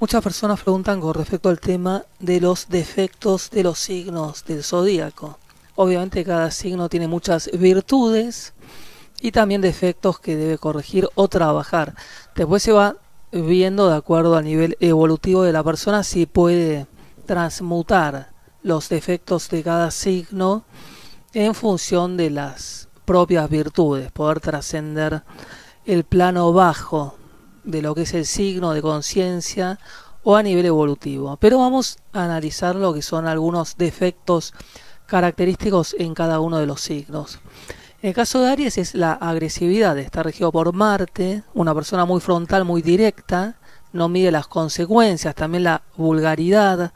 Muchas personas preguntan con respecto al tema de los defectos de los signos del zodíaco. Obviamente cada signo tiene muchas virtudes y también defectos que debe corregir o trabajar. Después se va viendo de acuerdo al nivel evolutivo de la persona si puede transmutar los defectos de cada signo en función de las propias virtudes, poder trascender el plano bajo de lo que es el signo de conciencia o a nivel evolutivo. Pero vamos a analizar lo que son algunos defectos característicos en cada uno de los signos. En el caso de Aries es la agresividad, está regido por Marte, una persona muy frontal, muy directa, no mide las consecuencias, también la vulgaridad,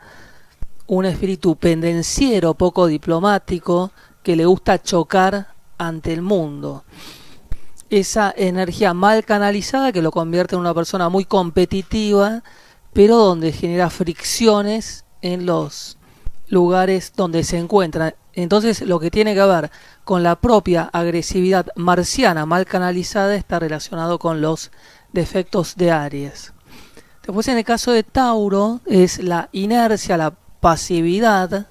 un espíritu pendenciero, poco diplomático, que le gusta chocar ante el mundo. Esa energía mal canalizada que lo convierte en una persona muy competitiva, pero donde genera fricciones en los lugares donde se encuentra. Entonces lo que tiene que ver con la propia agresividad marciana mal canalizada está relacionado con los defectos de Aries. Después en el caso de Tauro es la inercia, la pasividad,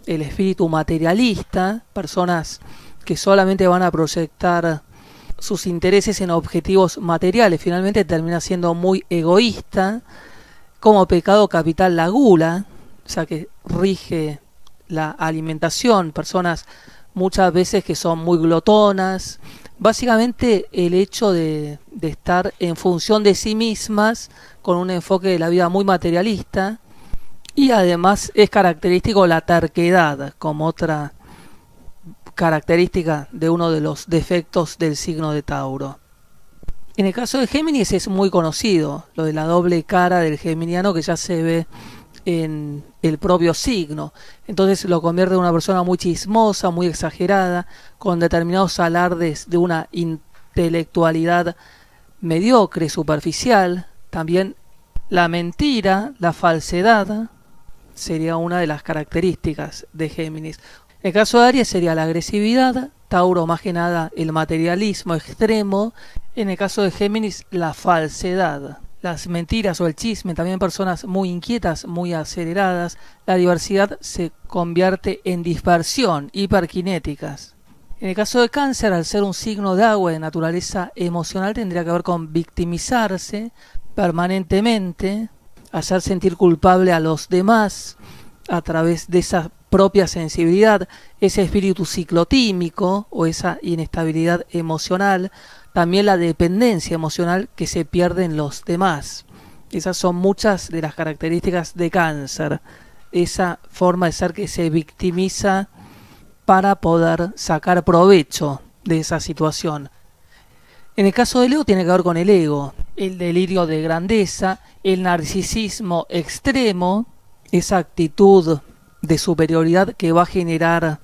el espíritu materialista, personas que solamente van a proyectar sus intereses en objetivos materiales, finalmente termina siendo muy egoísta. Como pecado capital la gula, o sea que rige la alimentación, personas muchas veces que son muy glotonas, básicamente el hecho de estar en función de sí mismas, con un enfoque de la vida muy materialista, y además es característico la terquedad, como otra característica de uno de los defectos del signo de Tauro. En el caso de Géminis es muy conocido, lo de la doble cara del geminiano que ya se ve en el propio signo. Entonces lo convierte en una persona muy chismosa, muy exagerada, con determinados alardes de una intelectualidad mediocre, superficial. También la mentira, la falsedad, sería una de las características de Géminis. En el caso de Aries sería la agresividad, Tauro más que nada el materialismo extremo, en el caso de Géminis la falsedad, las mentiras o el chisme, también personas muy inquietas, muy aceleradas, la diversidad se convierte en dispersión, hiperkinéticas. En el caso de Cáncer, al ser un signo de agua de naturaleza emocional, tendría que ver con victimizarse permanentemente, hacer sentir culpable a los demás a través de esa propia sensibilidad, ese espíritu ciclotímico o esa inestabilidad emocional, también la dependencia emocional que se pierde en los demás. Esas son muchas de las características de Cáncer, esa forma de ser que se victimiza para poder sacar provecho de esa situación. En el caso de Leo tiene que ver con el ego, el delirio de grandeza, el narcisismo extremo, esa actitud de superioridad que va a generar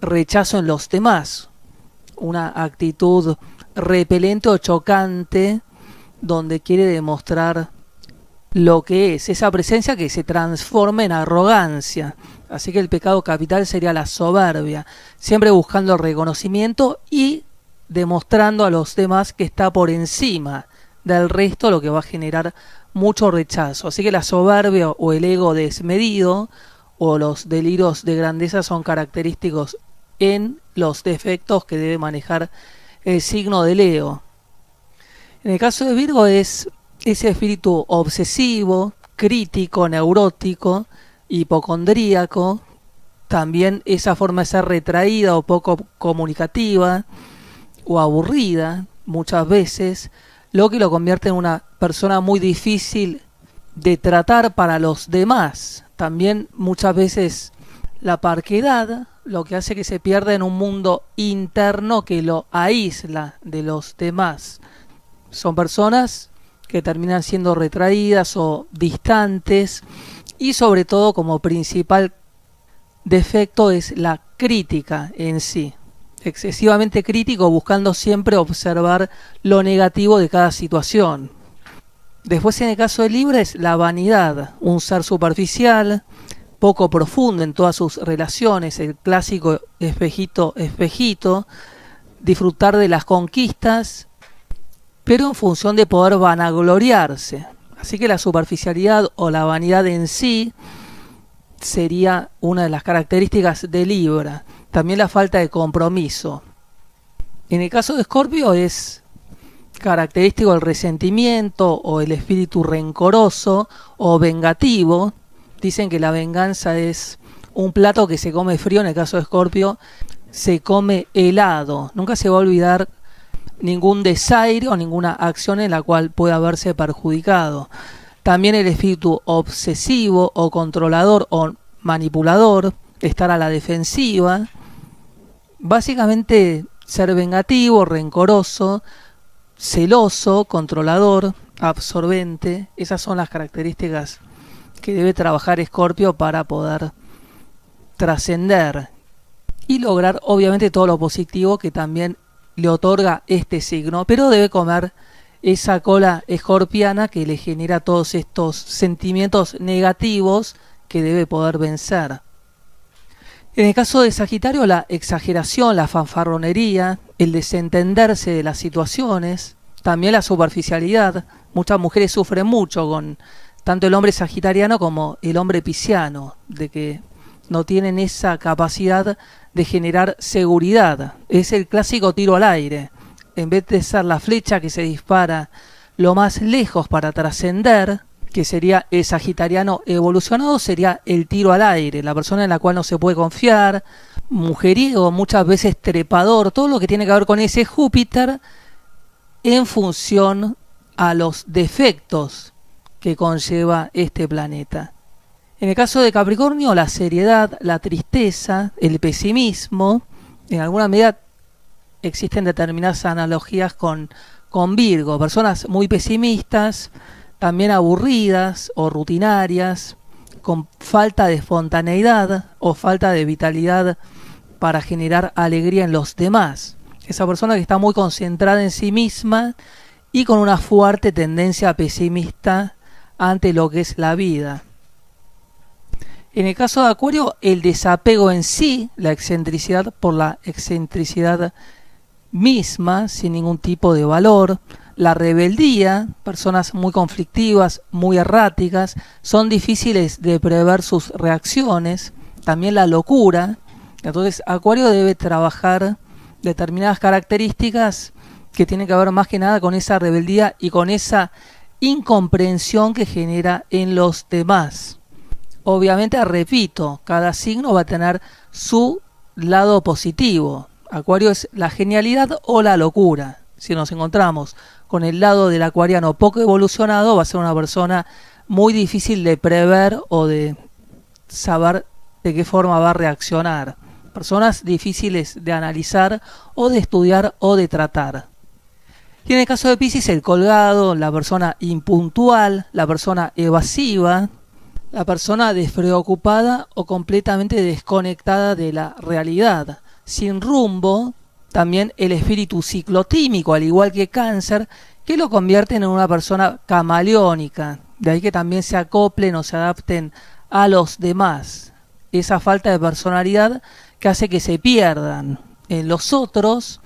rechazo en los demás, una actitud repelente o chocante donde quiere demostrar lo que es, esa presencia que se transforma en arrogancia. Así que el pecado capital sería la soberbia, siempre buscando el reconocimiento y demostrando a los demás que está por encima del resto, lo que va a generar mucho rechazo. Así que la soberbia o el ego desmedido o los delirios de grandeza son característicos en los defectos que debe manejar el signo de Leo. En el caso de Virgo es ese espíritu obsesivo, crítico, neurótico, hipocondríaco, también esa forma de ser retraída o poco comunicativa o aburrida muchas veces, lo que lo convierte en una persona muy difícil de tratar para los demás. También muchas veces la parquedad, lo que hace que se pierda en un mundo interno que lo aísla de los demás. Son personas que terminan siendo retraídas o distantes y sobre todo como principal defecto es la crítica en sí. Excesivamente crítico, buscando siempre observar lo negativo de cada situación. Después en el caso de Libra es la vanidad, un ser superficial, poco profundo en todas sus relaciones, el clásico espejito, espejito, disfrutar de las conquistas, pero en función de poder vanagloriarse. Así que la superficialidad o la vanidad en sí sería una de las características de Libra. También la falta de compromiso. En el caso de Escorpio es característico el resentimiento o el espíritu rencoroso o vengativo. Dicen que la venganza es un plato que se come frío. En el caso de Escorpio se come helado. Nunca se va a olvidar ningún desaire o ninguna acción en la cual pueda haberse perjudicado. También el espíritu obsesivo o controlador o manipulador, estar a la defensiva. Básicamente ser vengativo, rencoroso, celoso, controlador, absorbente. Esas son las características que debe trabajar Escorpio para poder trascender y lograr obviamente todo lo positivo que también le otorga este signo, pero debe comer esa cola escorpiana que le genera todos estos sentimientos negativos que debe poder vencer. En el caso de Sagitario, la exageración, la fanfarronería, el desentenderse de las situaciones, también la superficialidad. Muchas mujeres sufren mucho con tanto el hombre sagitariano como el hombre pisciano, de que no tienen esa capacidad de generar seguridad. Es el clásico tiro al aire. En vez de ser la flecha que se dispara lo más lejos para trascender, que sería el sagitariano evolucionado, sería el tiro al aire, la persona en la cual no se puede confiar, mujeriego, muchas veces trepador, todo lo que tiene que ver con ese Júpiter en función a los defectos que conlleva este planeta. En el caso de Capricornio, la seriedad, la tristeza, el pesimismo. En alguna medida existen determinadas analogías con Virgo, personas muy pesimistas, también aburridas o rutinarias, con falta de espontaneidad o falta de vitalidad para generar alegría en los demás. Esa persona que está muy concentrada en sí misma y con una fuerte tendencia pesimista ante lo que es la vida. En el caso de Acuario, el desapego en sí, la excentricidad por la excentricidad misma, sin ningún tipo de valor, la rebeldía, personas muy conflictivas, muy erráticas, son difíciles de prever sus reacciones, también la locura. Entonces Acuario debe trabajar determinadas características que tienen que ver más que nada con esa rebeldía y con esa incomprensión que genera en los demás. Obviamente, repito, cada signo va a tener su lado positivo. Acuario es la genialidad o la locura. Si nos encontramos con el lado del acuariano poco evolucionado, va a ser una persona muy difícil de prever o de saber de qué forma va a reaccionar. Personas difíciles de analizar o de estudiar o de tratar. Y en el caso de Piscis, el colgado, la persona impuntual, la persona evasiva, la persona despreocupada o completamente desconectada de la realidad, sin rumbo. También el espíritu ciclotímico, al igual que Cáncer, que lo convierten en una persona camaleónica. De ahí que también se acoplen o se adapten a los demás. Esa falta de personalidad que hace que se pierdan en los otros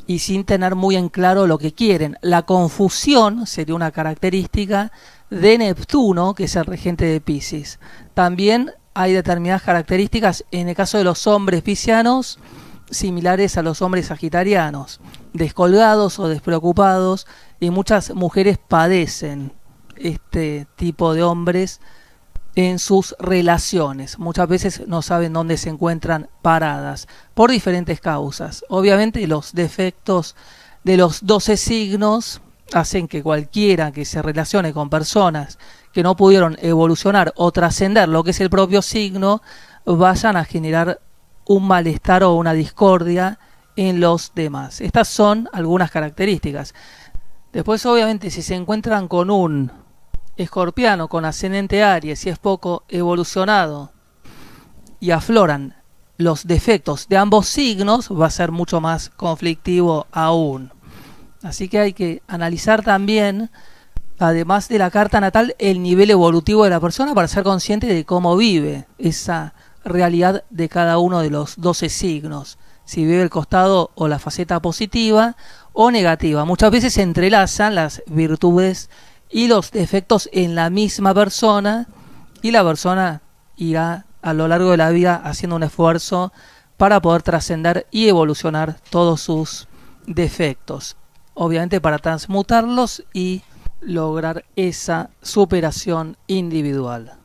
y sin tener muy en claro lo que quieren. La confusión sería una característica de Neptuno, que es el regente de Piscis. También hay determinadas características en el caso de los hombres piscianos similares a los hombres sagitarianos, descolgados o despreocupados, y muchas mujeres padecen este tipo de hombres en sus relaciones. Muchas veces no saben dónde se encuentran paradas por diferentes causas. Obviamente los defectos de los 12 signos hacen que cualquiera que se relacione con personas que no pudieron evolucionar o trascender lo que es el propio signo vayan a generar un malestar o una discordia en los demás. Estas son algunas características. Después, obviamente, si se encuentran con un escorpiano con ascendente Aries y es poco evolucionado y afloran los defectos de ambos signos, va a ser mucho más conflictivo aún. Así que hay que analizar también, además de la carta natal, el nivel evolutivo de la persona para ser consciente de cómo vive esa realidad de cada uno de los 12 signos. Si vive el costado o la faceta positiva o negativa. Muchas veces se entrelazan las virtudes y los defectos en la misma persona, y la persona irá a lo largo de la vida haciendo un esfuerzo para poder trascender y evolucionar todos sus defectos, obviamente para transmutarlos y lograr esa superación individual.